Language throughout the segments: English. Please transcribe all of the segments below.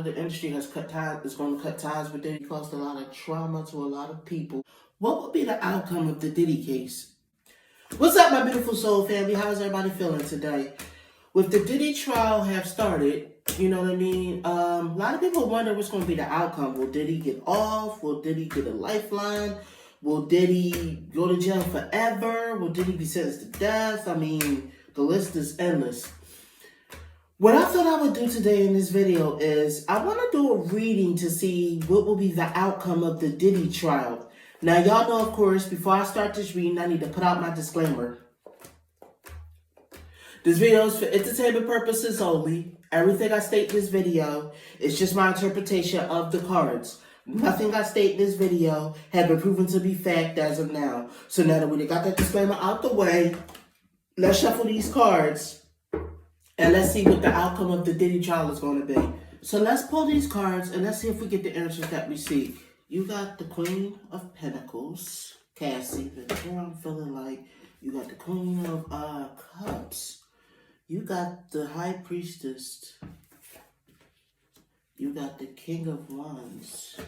of the industry has cut ties, is going to cut ties with Diddy, caused a lot of trauma to a lot of people. What would be the outcome of the Diddy case? What's up, my beautiful soul family? How's everybody feeling today? With the Diddy trial have started, you know what I mean? A lot of people wonder what's going to be the outcome. Will Diddy get off? Will Diddy get a lifeline? Will Diddy go to jail forever? Will Diddy be sentenced to death? I mean, the list is endless. What I thought I would do today in this video is I want to do a reading to see what will be the outcome of the Diddy trial. Now, y'all know, of course, before I start this reading, I need to put out my disclaimer. This video is for entertainment purposes only. Everything I state in this video is just my interpretation of the cards. Nothing I state in this video has been proven to be fact as of now. So now that we got that disclaimer out the way, let's shuffle these cards. And let's see what the outcome of the Diddy trial is going to be. So let's pull these cards and let's see if we get the answers that we seek. You got the Queen of Pentacles, Cassie. That's what I'm feeling like. You got the Queen of Cups. You got the High Priestess. You got the King of Wands.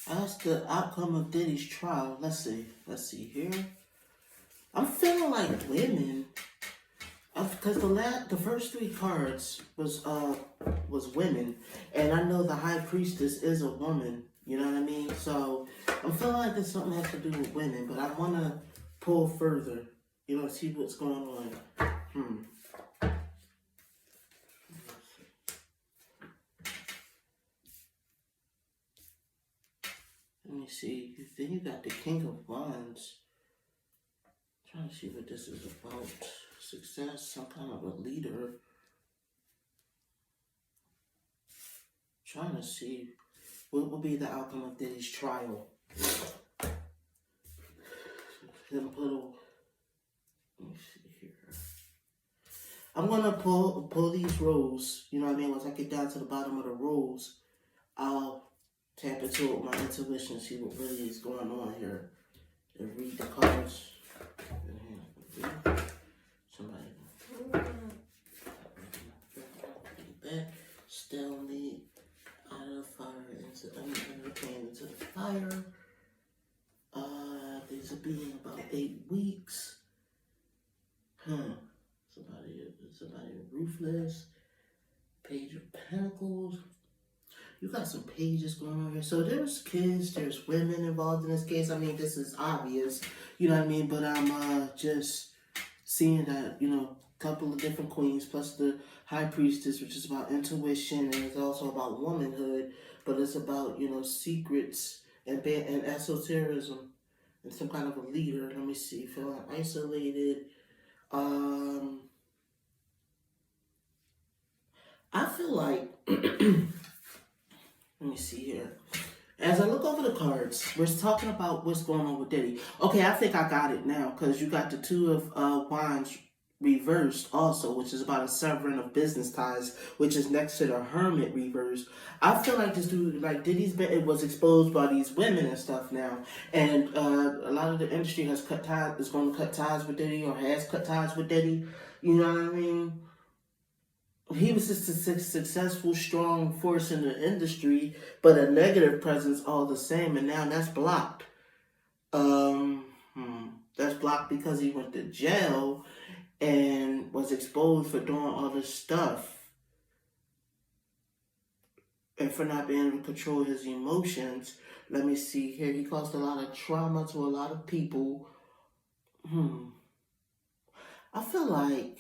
That's the outcome of Diddy's trial. Let's see. Let's see here. I'm feeling like women. Because the first three cards was women, and I know the High Priestess is a woman. You know what I mean? So I'm feeling like there's something has to do with women, but I want to pull further. You know, see what's going on. Let me see. Then you got the King of Wands. I'm trying to see what this is about. Success, some kind of a leader. Trying to see what will be the outcome of Diddy's trial. Then let me see here. I'm gonna pull these rolls. You know what I mean? Once I get down to the bottom of the rolls, I'll tap into it with my intuition and see what really is going on here. And read the cards. Somebody back, stalemate, out of the fire into the pain into the fire. These will be in about 8 weeks. Somebody ruthless. Page of Pentacles. You got some pages going on here. So there's kids, there's women involved in this case. I mean, this is obvious. You know what I mean? But I'm just seeing that, you know, a couple of different queens, plus the High Priestess, which is about intuition, and it's also about womanhood, but it's about, you know, secrets and esotericism and some kind of a leader. Let me see, feeling isolated. I feel like, let me see here. As I look over the cards, we're talking about what's going on with Diddy. Okay, I think I got it now, because you got the Two of Wands reversed also, which is about a severing of business ties, which is next to the Hermit reversed. I feel like this dude, like Diddy's been, it was exposed by these women and stuff now, and a lot of the industry has cut ties, is going to cut ties with Diddy, or has cut ties with Diddy. You know what I mean? He was just a successful, strong force in the industry, but a negative presence all the same, and now that's blocked. That's blocked because he went to jail and was exposed for doing all this stuff. And for not being able to control his emotions. Let me see here. He caused a lot of trauma to a lot of people. I feel like,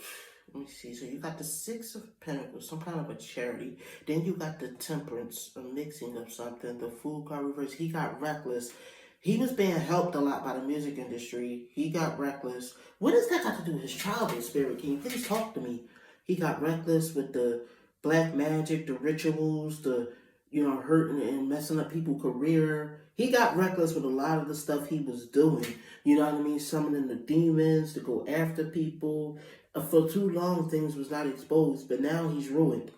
let me see. So you got the Six of Pentacles, some kind of a charity. Then you got the Temperance, a mixing of something. The Fool card reverse. He got reckless. He was being helped a lot by the music industry. He got reckless. What does that got to do with his childhood, Spirit King? Please talk to me. He got reckless with the black magic, the rituals, the, you know, hurting and messing up people's career. He got reckless with a lot of the stuff he was doing. You know what I mean? Summoning the demons to go after people. For too long, things was not exposed, but now he's ruined.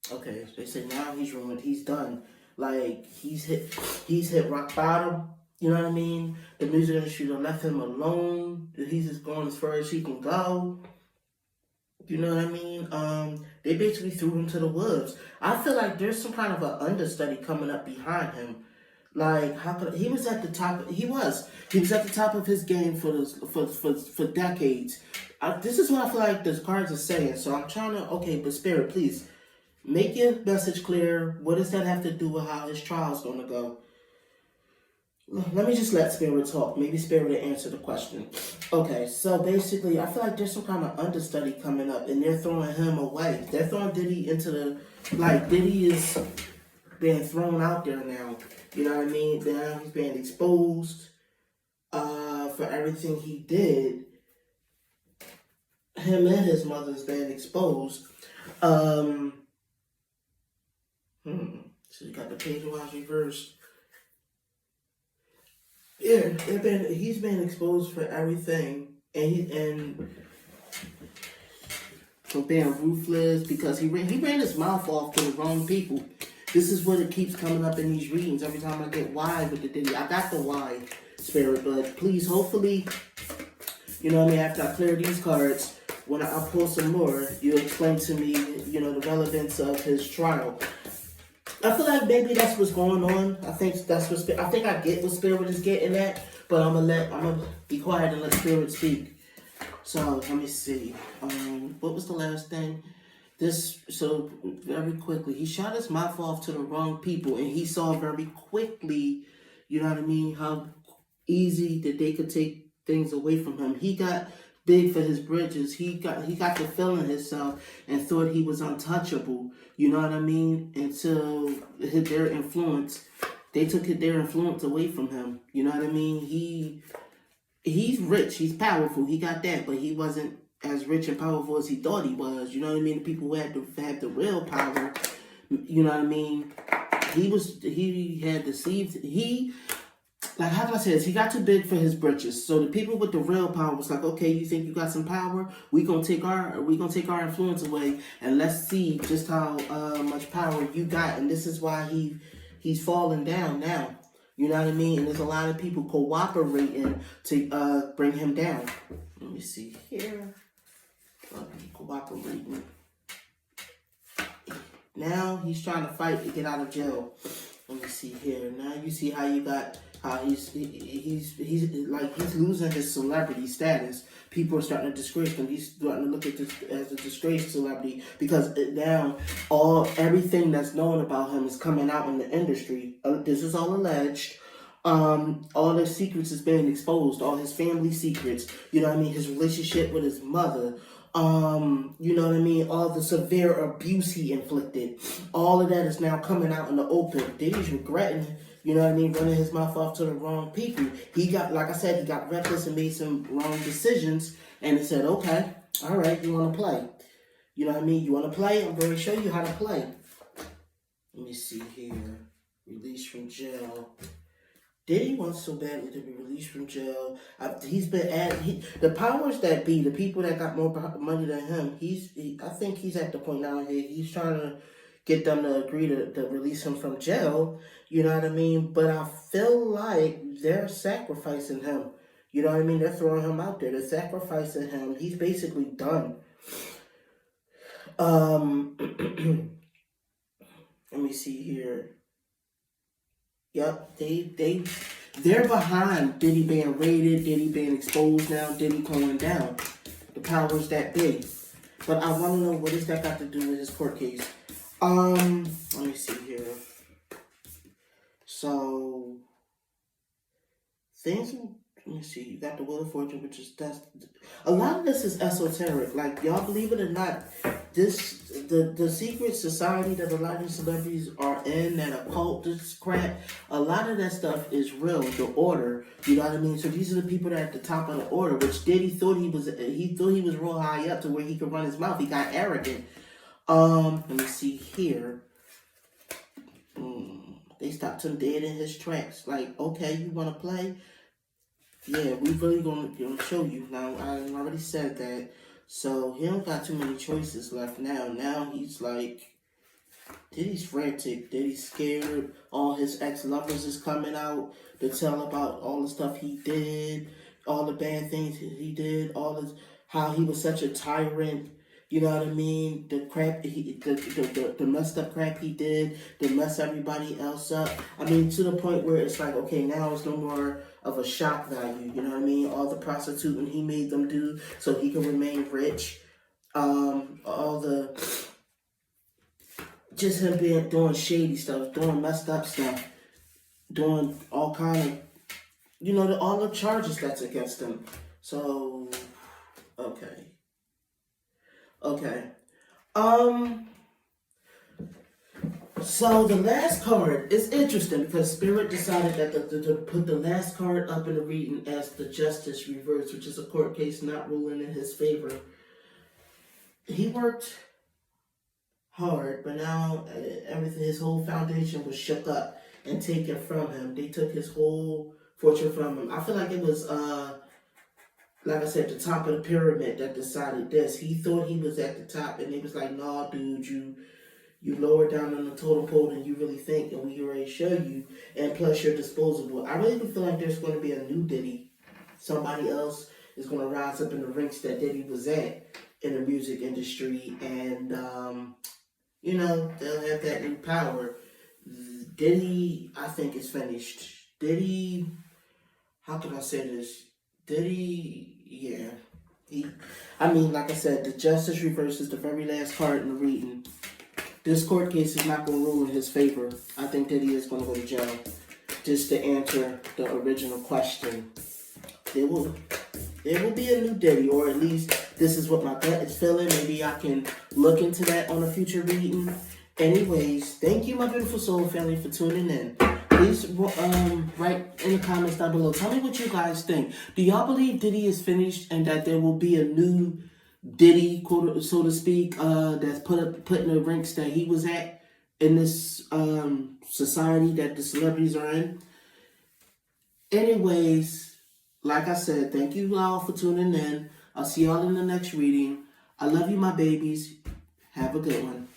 Okay, they say now he's ruined. He's done. Like, he's hit rock bottom. You know what I mean? The music industry done left him alone. He's just going as far as he can go. You know what I mean? They basically threw him to the wolves. I feel like there's some kind of an understudy coming up behind him. Like, how could he was at the top? He was at the top of his game for decades. This is what I feel like the cards are saying. So I'm trying to, okay, but Spirit, please make your message clear. What does that have to do with how his trial's going to go? Let me just let Spirit talk. Maybe Spirit will answer the question. Okay, so basically, I feel like there's some kind of understudy coming up, and they're throwing him away. They're throwing Diddy into the, like, Diddy is being thrown out there now. You know what I mean? Now he's being exposed for everything he did. Him and his mother's being exposed. So you got the page-wise reversed. Yeah, he's been exposed for everything, and for being ruthless because he ran his mouth off to the wrong people. This is what it keeps coming up in these readings every time I get why with the Diddy. I got the why, Spirit, but please, hopefully, you know what I mean, after I clear these cards, when I pull some more, you'll explain to me, you know, the relevance of his trial. I feel like maybe that's what's going on. I think I get what Spirit is getting at, but I'm gonna be quiet and let Spirit speak. So let me see. What was the last thing? So very quickly, he shot his mouth off to the wrong people, and he saw very quickly, you know what I mean, how easy that they could take things away from him. He got big for his bridges. He got to feeling himself and thought he was untouchable. You know what I mean? Until their influence, they took their influence away from him. You know what I mean? He's rich, he's powerful, he got that, but he wasn't as rich and powerful as he thought he was. You know what I mean? The people who had to have the real power, you know what I mean? He had deceived. Like how can I say this? He got too big for his britches. So the people with the real power was like, okay, you think you got some power? We gonna take our influence away, and let's see just how much power you got. And this is why he's falling down now. You know what I mean? And there's a lot of people cooperating to bring him down. Let me see here. Cooperating. Now he's trying to fight to get out of jail. Let me see here. Now you see how he's losing his celebrity status. People are starting to disgrace him. He's starting to look at this as a disgraced celebrity because now everything that's known about him is coming out in the industry. This is all alleged. All the secrets is being exposed. All his family secrets. You know what I mean? His relationship with his mother. You know what I mean? All the severe abuse he inflicted. All of that is now coming out in the open. Diddy's regretting, you know what I mean, running his mouth off to the wrong people. He got, like I said, he got reckless and made some wrong decisions. And he said, okay, all right, you want to play. You know what I mean? You want to play? I'm going to show you how to play. Let me see here. Released from jail. Diddy wants so badly to be released from jail. He's been the powers that be, the people that got more money than him. I think he's at the point now here. He's trying to get them to agree to release him from jail. You know what I mean? But I feel like they're sacrificing him. You know what I mean? They're throwing him out there. They're sacrificing him. He's basically done. Let me see here. Yep, they're behind Diddy being raided, Diddy being exposed now, Diddy going down. The powers that be. But I want to know, what does that got to do with his court case? Let me see here. So let me see, you got the Wheel of Fortune, which is a lot of this is esoteric. Like, y'all believe it or not, the secret society that a lot of these celebrities are in, that occult, this crap, a lot of that stuff is real. The order, you know what I mean? So these are the people that are at the top of the order, which Diddy thought he was real high up to where he could run his mouth. He got arrogant. Let me see here. They stopped him dead in his tracks. Like, okay, you want to play? Yeah, we really gonna show you. Now, I already said that. So, he don't got too many choices left now. Now, he's like, Diddy's frantic. Diddy's scared. All his ex-lovers is coming out to tell about all the stuff he did, all the bad things he did, how he was such a tyrant. You know what I mean? The crap, the messed up crap he did, to mess everybody else up. I mean, to the point where it's like, okay, now it's no more of a shock value. You know what I mean? All the prostituting he made them do so he can remain rich. All the, just him doing shady stuff, doing messed up stuff, doing all kind of, all the charges that's against him. So, okay. So the last card is interesting because Spirit decided that to put the last card up in the reading as the Justice reverse, which is a court case not ruling in his favor. He worked hard, but now everything, his whole foundation was shook up and taken from him. They took his whole fortune from him. I feel like it was like I said, the top of the pyramid that decided this. He thought he was at the top, and he was like, "Nah, dude, you lower down on the totem pole than you really think, and we already show you. And plus, you're disposable." I really do feel like there's going to be a new Diddy. Somebody else is going to rise up in the ranks that Diddy was at in the music industry, and they'll have that new power. Diddy, I think, is finished. Diddy, how can I say this? Diddy. Yeah, like I said, the Justice reverse is the very last card in the reading. This court case is not going to rule in his favor. I think that he is going to go to jail. Just to answer the original question, there will be a new Diddy, or at least this is what my gut is feeling. Maybe I can look into that on a future reading. Anyways, thank you, my beautiful soul family, for tuning in. Please write in the comments down below. Tell me what you guys think. Do y'all believe Diddy is finished and that there will be a new Diddy, quote, so to speak, that's put in the ranks that he was at in this society that the celebrities are in? Anyways, like I said, thank you all for tuning in. I'll see y'all in the next reading. I love you, my babies. Have a good one.